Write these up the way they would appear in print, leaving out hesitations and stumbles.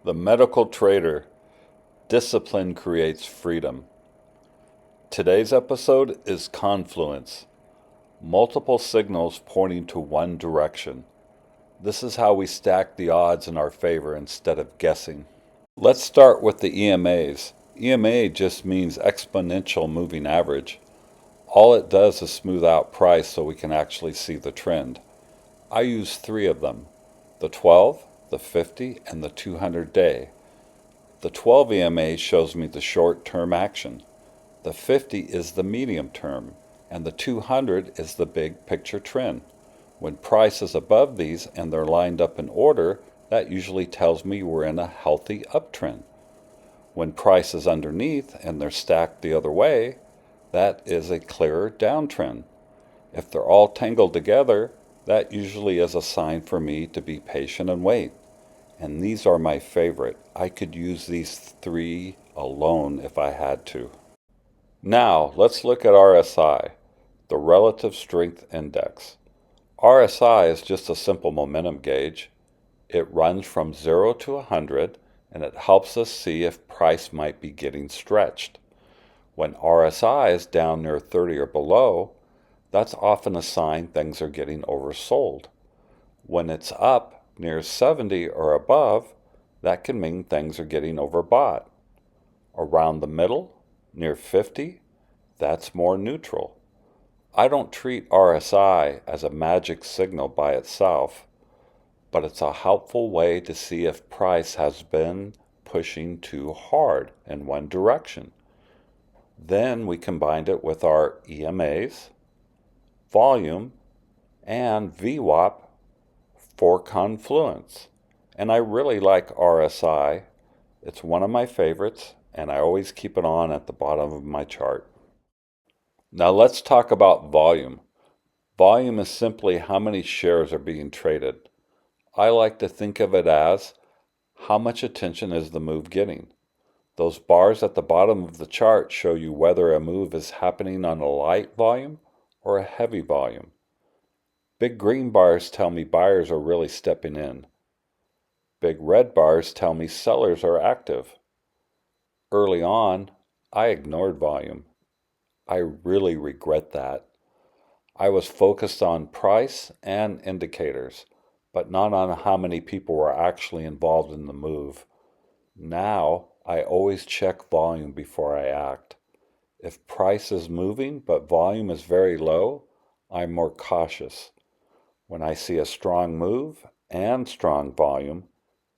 The medical trader. Discipline creates freedom. Today's episode is confluence. Multiple signals pointing to one direction. This is how we stack the odds in our favor instead of guessing. Let's start with the EMAs. EMA just means exponential moving average. All it does is smooth out price so we can actually see the trend. I use three of them: the 12, the 50, and the 200 day. The 12 EMA shows me the short-term action. The 50 is the medium term, and the 200 is the big picture trend. When price is above these and they're lined up in order, that usually tells me we're in a healthy uptrend. When price is underneath and they're stacked the other way, that is a clearer downtrend. If they're all tangled together, that usually is a sign for me to be patient and wait. And these are my favorite. I could use these three alone if I had to. Now, let's look at RSI, the Relative Strength Index. RSI is just a simple momentum gauge. It runs from 0 to 100, and it helps us see if price might be getting stretched. When RSI is down near 30 or below, that's often a sign things are getting oversold. When it's up near 70 or above, that can mean things are getting overbought. Around the middle, near 50, that's more neutral. I don't treat RSI as a magic signal by itself, but it's a helpful way to see if price has been pushing too hard in one direction. Then we combined it with our EMAs, volume, and VWAP for confluence. And I really like RSI. It's one of my favorites, and I always keep it on at the bottom of my chart. Now let's talk about volume. Volume is simply how many shares are being traded. I like to think of it as how much attention is the move getting. Those bars at the bottom of the chart show you whether a move is happening on a light volume or a heavy volume. Big green bars tell me buyers are really stepping in. Big red bars tell me sellers are active. Early on, I ignored volume. I really regret that. I was focused on price and indicators, but not on how many people were actually involved in the move. Now, I always check volume before I act. If price is moving but volume is very low, I'm more cautious. When I see a strong move and strong volume,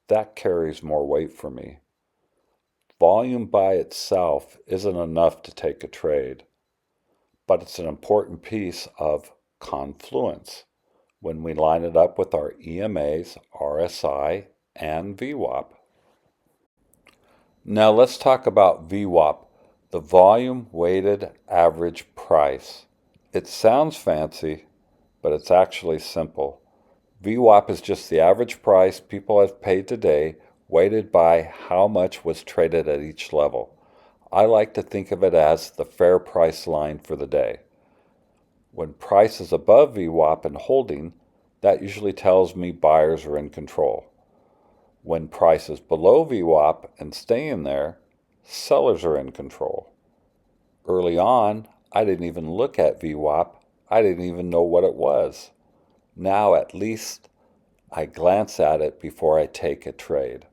that carries more weight for me. Volume by itself isn't enough to take a trade, but it's an important piece of confluence when we line it up with our EMAs, RSI, and VWAP. Now let's talk about VWAP, the volume weighted average price. It sounds fancy, but it's actually simple. VWAP is just the average price people have paid today, weighted by how much was traded at each level. I like to think of it as the fair price line for the day. When price is above VWAP and holding, that usually tells me buyers are in control. When price is below VWAP and staying there, sellers are in control. Early on, I didn't even look at VWAP. I didn't even know what it was. Now at least I glance at it before I take a trade,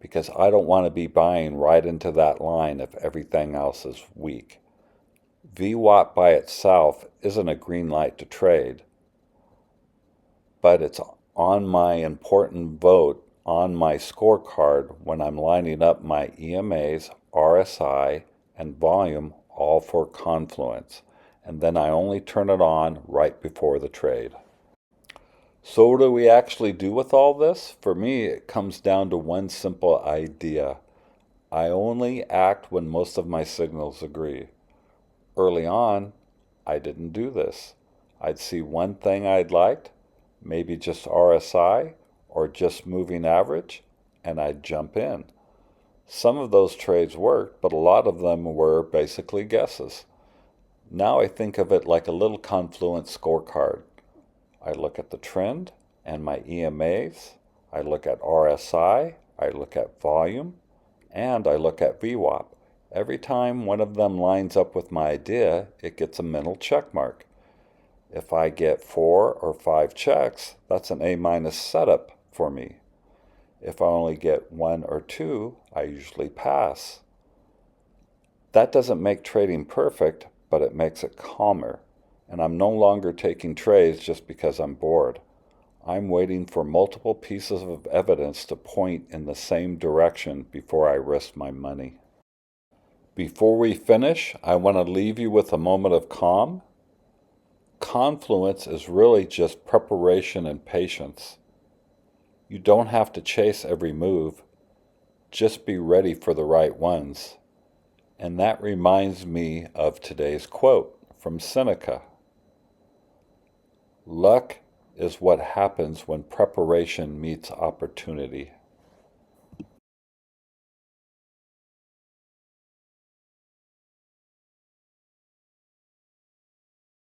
because I don't want to be buying right into that line if everything else is weak. VWAP by itself isn't a green light to trade, but it's on my important vote on my scorecard when I'm lining up my EMAs, RSI, and volume all for confluence, and then I only turn it on right before the trade. So what do we actually do with all this? For me, it comes down to one simple idea. I only act when most of my signals agree. Early on, I didn't do this. I'd see one thing I'd liked, maybe just RSI or just moving average, and I'd jump in. Some of those trades worked, but a lot of them were basically guesses. Now I think of it like a little confluence scorecard. I look at the trend and my EMAs, I look at RSI, I look at volume, and I look at VWAP. Every time one of them lines up with my idea, it gets a mental check mark. If I get 4 or 5 checks, that's an A- setup for me. If I only get 1 or 2, I usually pass. That doesn't make trading perfect, but it makes it calmer. And I'm no longer taking trades just because I'm bored. I'm waiting for multiple pieces of evidence to point in the same direction before I risk my money. Before we finish, I want to leave you with a moment of calm. Confluence is really just preparation and patience. You don't have to chase every move, just be ready for the right ones. And that reminds me of today's quote from Seneca. Luck is what happens when preparation meets opportunity.